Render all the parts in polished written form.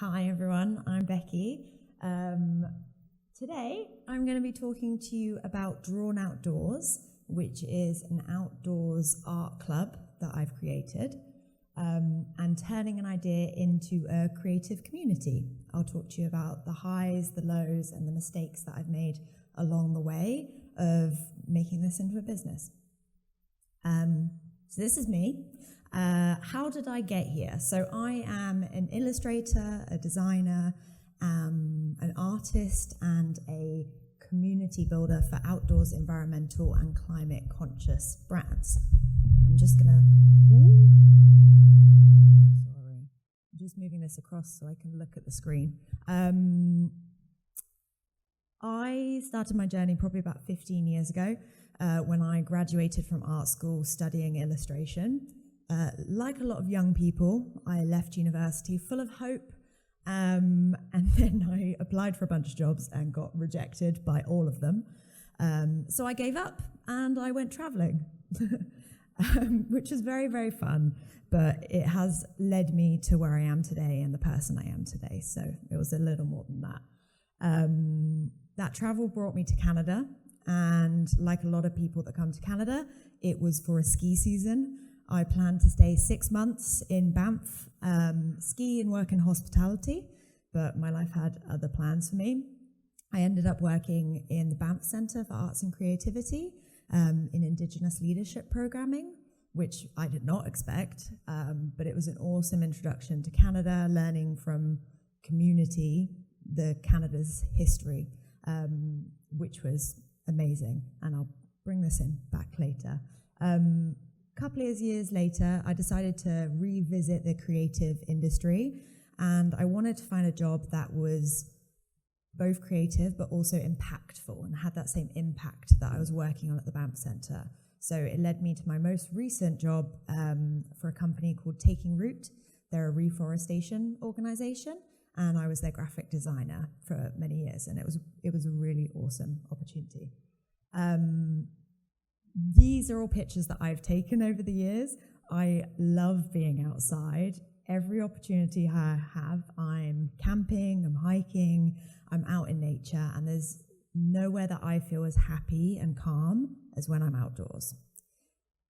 Hi everyone, I'm Becky. Today I'm going to be talking to you about Drawn Outdoors, which is an outdoors art club that I've created, and turning an idea into a creative community. I'll talk to you about the highs, the lows, and the mistakes that I've made along the way of making this into a business. So this is me. How did I get here? So I am an illustrator, a designer, an artist, and a community builder for outdoors, environmental, and climate conscious brands. I'm just gonna, sorry, I'm just moving this across so I can look at the screen. I started my journey probably about 15 years ago when I graduated from art school studying illustration. Like a lot of young people, I left university full of hope, and then I applied for a bunch of jobs and got rejected by all of them. So I gave up and I went traveling, which was very, very fun, but it has led me to where I am today and the person I am today. So it was a little more than that. That travel brought me to Canada, and like a lot of people that come to Canada, it was for a ski season. I planned to stay 6 months in Banff, ski and work in hospitality, but my life had other plans for me. I ended up working in the Banff Centre for Arts and Creativity in Indigenous leadership programming, which I did not expect, but it was an awesome introduction to Canada, learning from community, Canada's history, which was amazing, and I'll bring this in back later. Couple of years later, I decided to revisit the creative industry, and I wanted to find a job that was both creative but also impactful and had that same impact that I was working on at the Banff Centre. So it led me to my most recent job for a company called Taking Root. They're a reforestation organisation, and I was their graphic designer for many years, and it was a really awesome opportunity. These are all pictures that I've taken over the years. I love being outside. Every opportunity I have, I'm camping, I'm hiking, I'm out in nature, and there's nowhere that I feel as happy and calm as when I'm outdoors.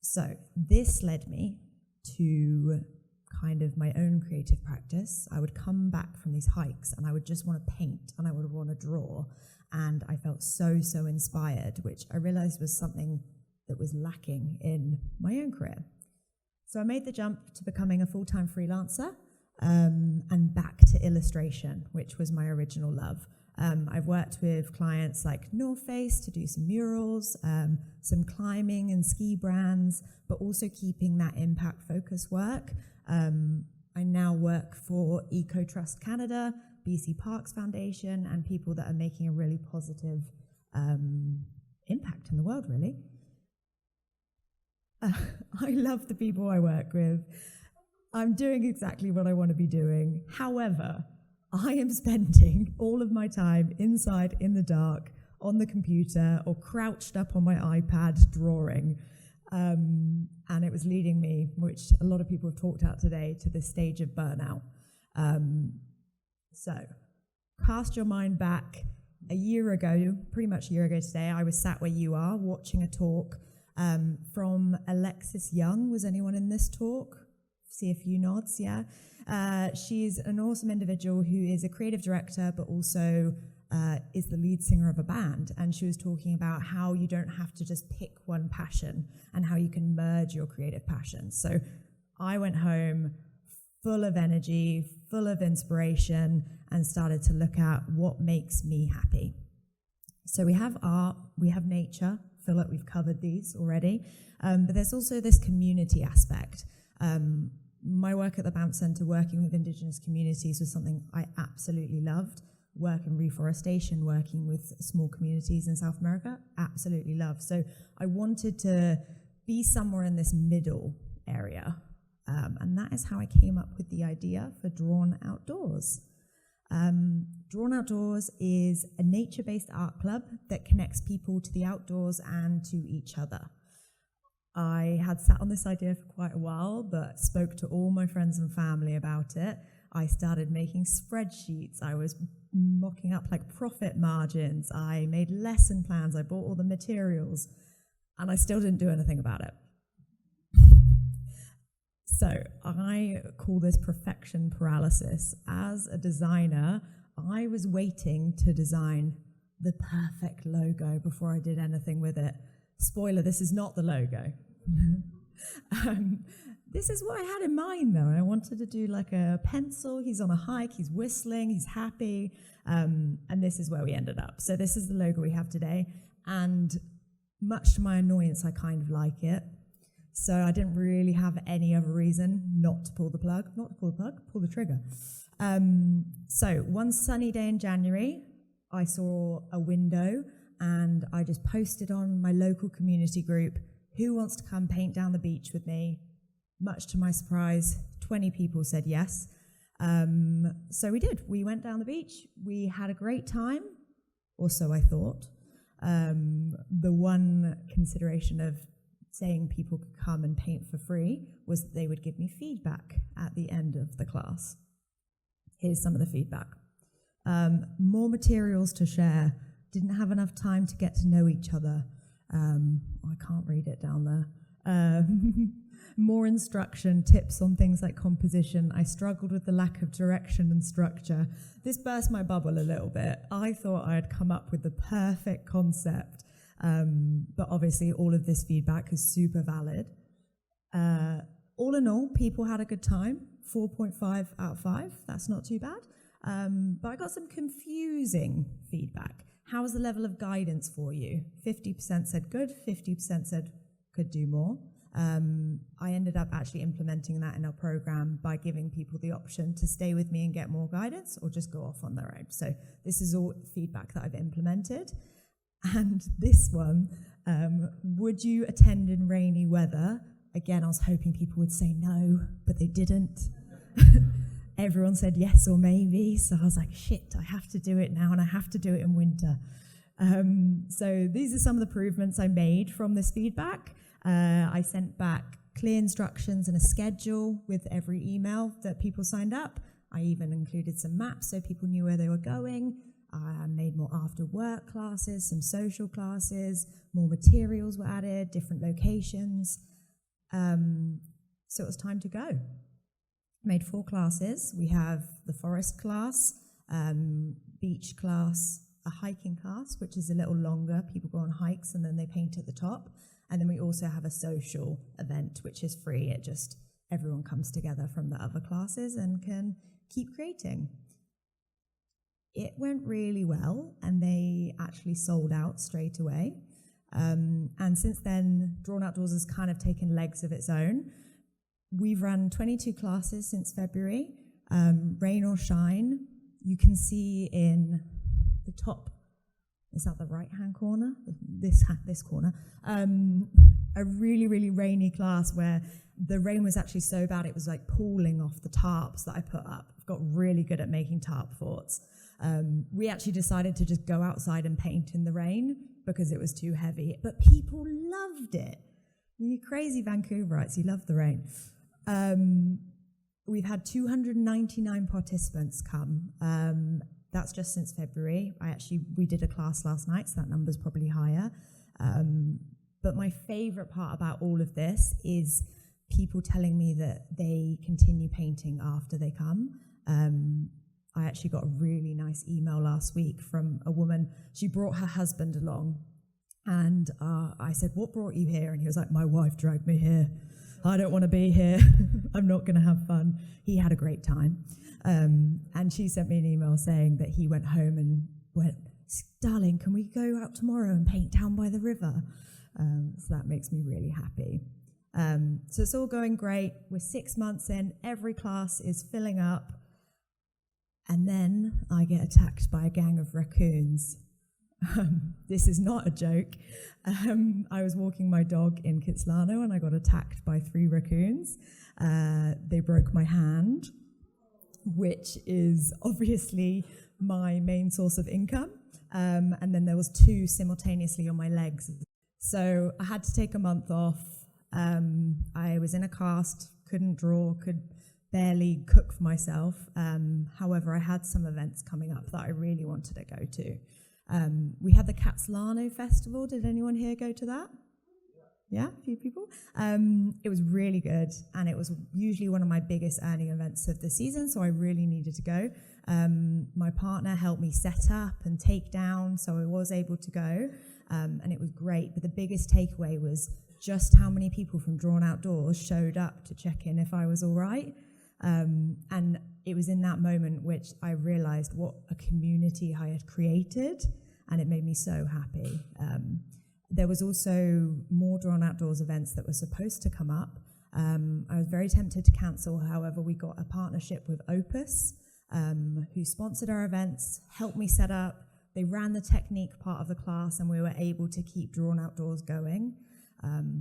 So this led me to kind of my own creative practice. I would come back from these hikes and I would just want to paint and I would want to draw, and I felt so inspired, which I realized was something that was lacking in my own career. So I made the jump to becoming a full-time freelancer and back to illustration, which was my original love. I've worked with clients like North Face to do some murals, some climbing and ski brands, but also keeping that impact focus work. I now work for Eco Trust Canada, BC Parks Foundation, and people that are making a really positive impact in the world, really. I love the people I work with. I'm doing exactly what I want to be doing. However, I am spending all of my time inside in the dark on the computer or crouched up on my iPad drawing. And it was leading me, which a lot of people have talked about today, to this stage of burnout. So cast your mind back a year ago, pretty much a year ago today, I was sat where you are watching a talk from Alexis Young. Was anyone in this talk? See a few nods, yeah. She's an awesome individual who is a creative director, but also is the lead singer of a band. And she was talking about how you don't have to just pick one passion and how you can merge your creative passions. So I went home full of energy, full of inspiration, and started to look at what makes me happy. So we have art, we have nature. I feel like we've covered these already, but there's also this community aspect. My work at the Banff Centre, working with Indigenous communities, was something I absolutely loved. Work in reforestation, working with small communities in South America, absolutely loved. So I wanted to be somewhere in this middle area, and that is how I came up with the idea for Drawn Outdoors. Drawn Outdoors is a nature-based art club that connects people to the outdoors and to each other. I had sat on this idea for quite a while, but spoke to all my friends and family about it. I started making spreadsheets. I was mocking up like profit margins. I made lesson plans. I bought all the materials, and I still didn't do anything about it. So I call this perfection paralysis. As a designer, I was waiting to design the perfect logo before I did anything with it. Spoiler, this is not the logo. This is what I had in mind, though. I wanted to do like a pencil. He's on a hike, he's whistling, he's happy, and this is where we ended up. So this is the logo we have today, and much to my annoyance, I kind of like it. So I didn't really have any other reason not to pull the plug. Not to pull the plug, pull the trigger. So one sunny day in January, I saw a window, and I just posted on my local community group, who wants to come paint down the beach with me? Much to my surprise, 20 people said yes. So we did. We went down the beach. We had a great time, or so I thought. The one consideration of saying people could come and paint for free was that they would give me feedback at the end of the class. Here's some of the feedback. More materials to share. Didn't have enough time to get to know each other. I can't read it down there. More instruction, tips on things like composition. I struggled with the lack of direction and structure. This burst my bubble a little bit. I thought I had come up with the perfect concept, but obviously all of this feedback is super valid. All in all, people had a good time. 4.5 out of 5. That's not too bad. But I got some confusing feedback. How was the level of guidance for you? 50% said good, 50% said could do more. I ended up actually implementing that in our program by giving people the option to stay with me and get more guidance or just go off on their own. So this is all feedback that I've implemented. And this one, would you attend in rainy weather? Again, I was hoping people would say no, but they didn't. Everyone said yes or maybe, so I was like, shit, I have to do it now, and I have to do it in winter. So these are some of the improvements I made from this feedback. I sent back clear instructions and a schedule with every email that people signed up. I even included some maps so people knew where they were going. I made more after-work classes, some social classes, more materials were added, different locations. So it was time to go. Made 4 classes. We have the forest class, beach class, a hiking class, which is a little longer. People go on hikes and then they paint at the top. And then we also have a social event, which is free. It just, everyone comes together from the other classes and can keep creating. It went really well, and they actually sold out straight away. And since then, Drawn Outdoors has kind of taken legs of its own. We've run 22 classes since February, rain or shine. You can see in the top, is that the right-hand corner? This corner. A really, really rainy class where the rain was actually so bad it was like pooling off the tarps that I put up. I've got really good at making tarp forts. We actually decided to just go outside and paint in the rain because it was too heavy, but people loved it. You crazy Vancouverites, you love the rain. We've had 299 participants come. That's just since February. We did a class last night, so that number's probably higher. But my favorite part about all of this is people telling me that they continue painting after they come. I actually got a really nice email last week from a woman. She brought her husband along, and I said, "What brought you here?" And he was like, "My wife dragged me here. I don't want to be here. I'm not going to have fun." He had a great time. And she sent me an email saying that he went home and went, "Darling, can we go out tomorrow and paint down by the river?" So that makes me really happy. So it's all going great. We're 6 months in. Every class is filling up. And then I get attacked by a gang of raccoons. This is not a joke. I was walking my dog in Kitsilano and I got attacked by 3 raccoons. They broke my hand, which is obviously my main source of income. And then there was 2 simultaneously on my legs. So I had to take a month off. I was in a cast, couldn't draw, could barely cook for myself. However, I had some events coming up that I really wanted to go to. We had the Catslano Festival. Did anyone here go to that? Yeah, a few people. It was really good, and it was usually one of my biggest earning events of the season, so I really needed to go. My partner helped me set up and take down, so I was able to go, and it was great. But the biggest takeaway was just how many people from Drawn Outdoors showed up to check in if I was all right. And it was in that moment which I realized what a community I had created, and it made me so happy. There was also more Drawn Outdoors events that were supposed to come up. I was very tempted to cancel, however, we got a partnership with Opus, who sponsored our events, helped me set up. They ran the technique part of the class, and we were able to keep Drawn Outdoors going.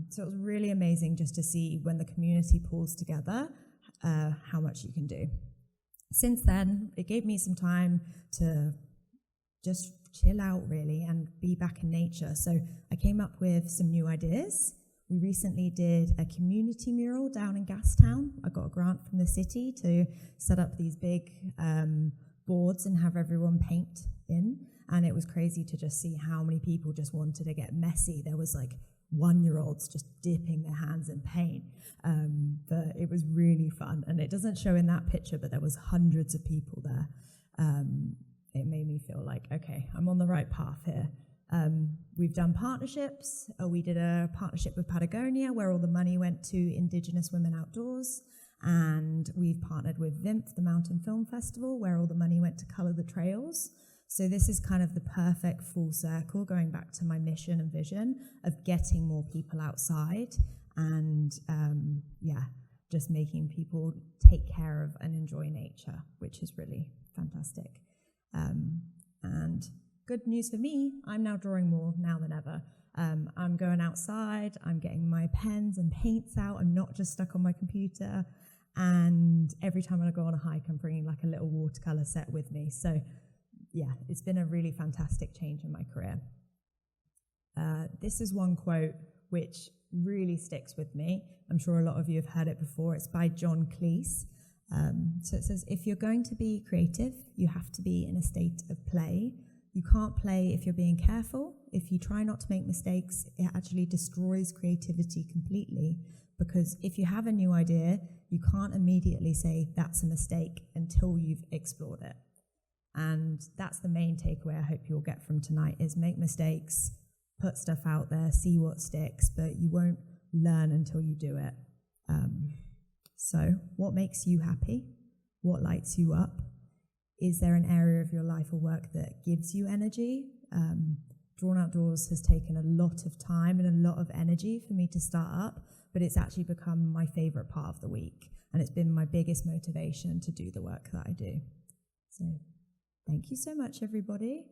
So it was really amazing just to see when the community pulls together, how much you can do. Since then, it gave me some time to just chill out really and be back in nature. So I came up with some new ideas. We recently did a community mural down in Gastown. I got a grant from the city to set up these big boards and have everyone paint in. And it was crazy to just see how many people just wanted to get messy. There was like 1-year-olds just dipping their hands in paint. But it was really fun. And it doesn't show in that picture, but there was hundreds of people there. It made me feel like, okay, I'm on the right path here. We've done partnerships. We did a partnership with Patagonia where all the money went to Indigenous Women Outdoors. And we've partnered with VIMF, the Mountain Film Festival, where all the money went to colour the trails. So this is kind of the perfect full circle, going back to my mission and vision of getting more people outside and, just making people take care of and enjoy nature, which is really fantastic. And good news for me, I'm now drawing more now than ever. I'm going outside, I'm getting my pens and paints out, I'm not just stuck on my computer, and every time I go on a hike, I'm bringing like a little watercolour set with me. So yeah, it's been a really fantastic change in my career. This is one quote which really sticks with me. I'm sure a lot of you have heard it before. It's by Cleese. So it says, if you're going to be creative, you have to be in a state of play. You can't play if you're being careful. If you try not to make mistakes, it actually destroys creativity completely, because if you have a new idea, you can't immediately say that's a mistake until you've explored it. And that's the main takeaway I hope you'll get from tonight is make mistakes, put stuff out there, see what sticks, but you won't learn until you do it. So what makes you happy? What lights you up? Is there an area of your life or work that gives you energy? Drawn Outdoors has taken a lot of time and a lot of energy for me to start up, but it's actually become my favourite part of the week, and it's been my biggest motivation to do the work that I do. So thank you so much, everybody.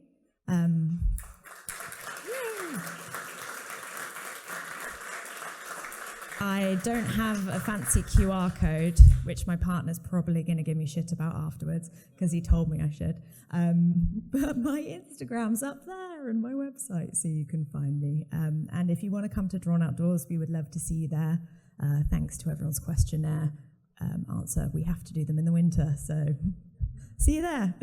I don't have a fancy QR code, which my partner's probably going to give me shit about afterwards because he told me I should. But my Instagram's up there and my website, so you can find me. And if you want to come to Drawn Outdoors, we would love to see you there. Thanks to everyone's questionnaire answer. We have to do them in the winter, so see you there.